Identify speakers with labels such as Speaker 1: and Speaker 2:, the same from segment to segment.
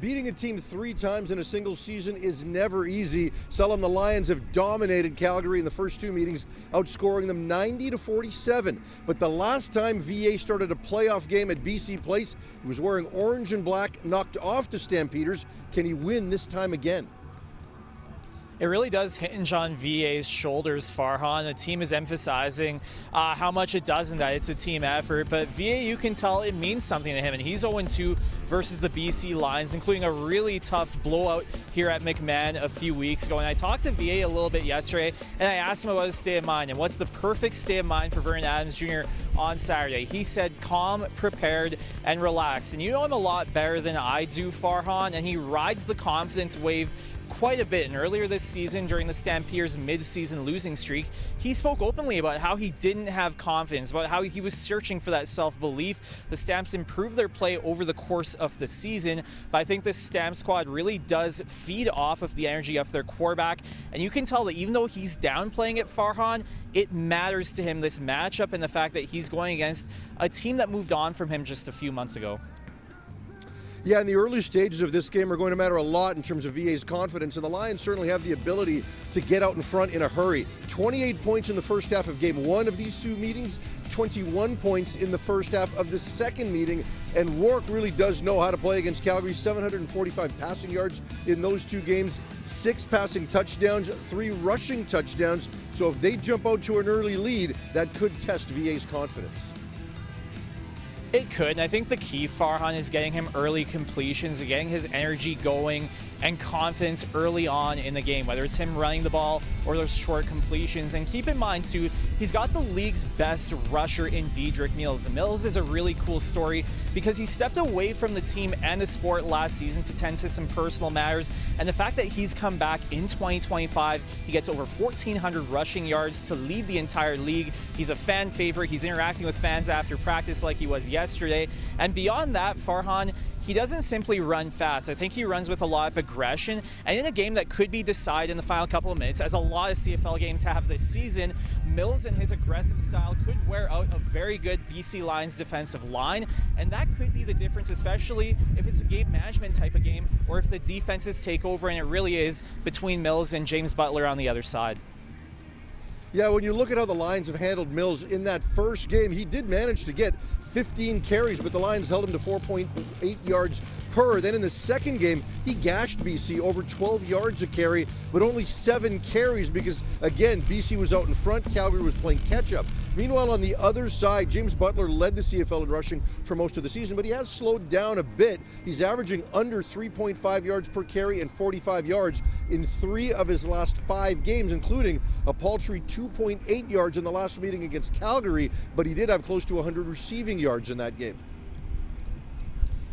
Speaker 1: Beating a team 3 times in a single season is never easy. The Lions have dominated Calgary in the first 2 meetings, outscoring them 90-47. But the last time VA started a playoff game at BC Place, he was wearing orange and black, knocked off the Stampeders. Can he win this time again?
Speaker 2: It really does hinge on VA's shoulders, Farhan. The team is emphasizing how much it does and that it's a team effort, but VA, you can tell it means something to him, and he's 0-2 versus the BC Lions, including a really tough blowout here at McMahon a few weeks ago. And I talked to VA a little bit yesterday, and I asked him about his state of mind and what's the perfect state of mind for Vernon Adams Jr. on Saturday. He said calm, prepared, and relaxed. And you know him a lot better than I do, Farhan, and he rides the confidence wave quite a bit. And earlier this season, during the Stampeders' mid-season losing streak, he spoke openly about how he didn't have confidence, about how he was searching for that self-belief. The Stamps improved their play over the course of the season, but I think this Stamp squad really does feed off of the energy of their quarterback, and you can tell that even though he's downplaying it, Farhan, it matters to him, this matchup, and the fact that he's going against a team that moved on from him just a few months ago.
Speaker 1: Yeah, in the early stages of this game are going to matter a lot in terms of VA's confidence, and the Lions certainly have the ability to get out in front in a hurry. 28 points in the first half of game 1 of these 2 meetings, 21 points in the first half of the second meeting, and Rourke really does know how to play against Calgary. 745 passing yards in those 2 games, 6 passing touchdowns, 3 rushing touchdowns. So if they jump out to an early lead, that could test VA's confidence.
Speaker 2: It could, and I think the key, Farhan, is getting him early completions, getting his energy going and confidence early on in the game, whether it's him running the ball or those short completions. And keep in mind, too, he's got the league's best rusher in Dedrick Mills. And Mills is a really cool story because he stepped away from the team and the sport last season to tend to some personal matters. And the fact that he's come back in 2025, he gets over 1,400 rushing yards to lead the entire league. He's a fan favorite. He's interacting with fans after practice like he was yesterday. And beyond that, Farhan, he doesn't simply run fast. I think he runs with a lot of aggression, and in a game that could be decided in the final couple of minutes, as a lot of CFL games have this season, Mills and his aggressive style could wear out a very good BC Lions defensive line, and that could be the difference, especially if it's a game management type of game, or if the defenses take over, and it really is between Mills and James Butler on the other side.
Speaker 1: Yeah, when you look at how the Lions have handled Mills in that first game, he did manage to get 15 carries, but the Lions held him to 4.8 yards per. Then in the second game, he gashed BC over 12 yards a carry, but only 7 carries because, again, BC was out in front, Calgary was playing catch-up. Meanwhile, on the other side, James Butler led the CFL in rushing for most of the season, but he has slowed down a bit. He's averaging under 3.5 yards per carry and 45 yards in 3 of his last 5 games, including a paltry 2.8 yards in the last meeting against Calgary, but he did have close to 100 receiving yards in that game.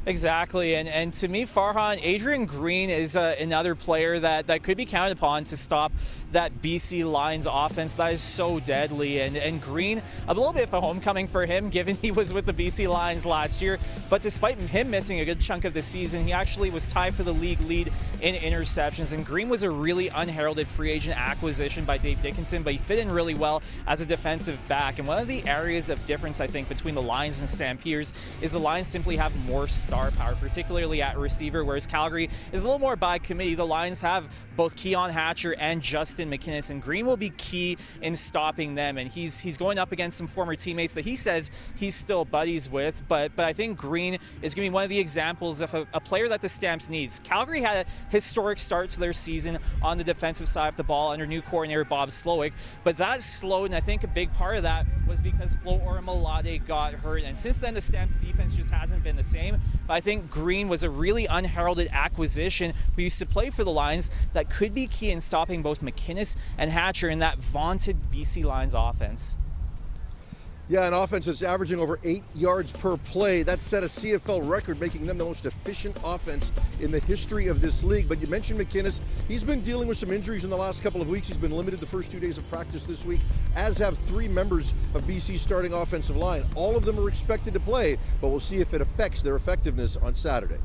Speaker 2: Exactly, and to me, Farhan, Adrian Green is another player that could be counted upon to stop that BC Lions offense that is so deadly. And Green, a little bit of a homecoming for him, given he was with the BC Lions last year. But despite him missing a good chunk of the season, he actually was tied for the league lead in interceptions. And Green was a really unheralded free agent acquisition by Dave Dickinson, but he fit in really well as a defensive back. And one of the areas of difference, I think, between the Lions and Stampeders is the Lions simply have more star power, particularly at receiver, whereas Calgary is a little more by committee. The Lions have both Keon Hatcher and Justin McInnes, and Green will be key in stopping them. And he's going up against some former teammates that he says he's still buddies with, but I think Green is going to be one of the examples of a player that the Stamps needs. Calgary had a historic start to their season on the defensive side of the ball under new coordinator Bob Slowick, but that slowed, and I think a big part of that was because Flo Orimolade got hurt, and since then the Stamps defense just hasn't been the same. But I think Green was a really unheralded acquisition who used to play for the Lions that could be key in stopping both McInnes and Hatcher in that vaunted BC Lions offense.
Speaker 1: Yeah, an offense that's averaging over 8 yards per play. That set a CFL record, making them the most efficient offense in the history of this league. But you mentioned McInnes. He's been dealing with some injuries in the last couple of weeks. He's been limited the first 2 days of practice this week, as have 3 members of BC's starting offensive line. All of them are expected to play, but we'll see if it affects their effectiveness on Saturday.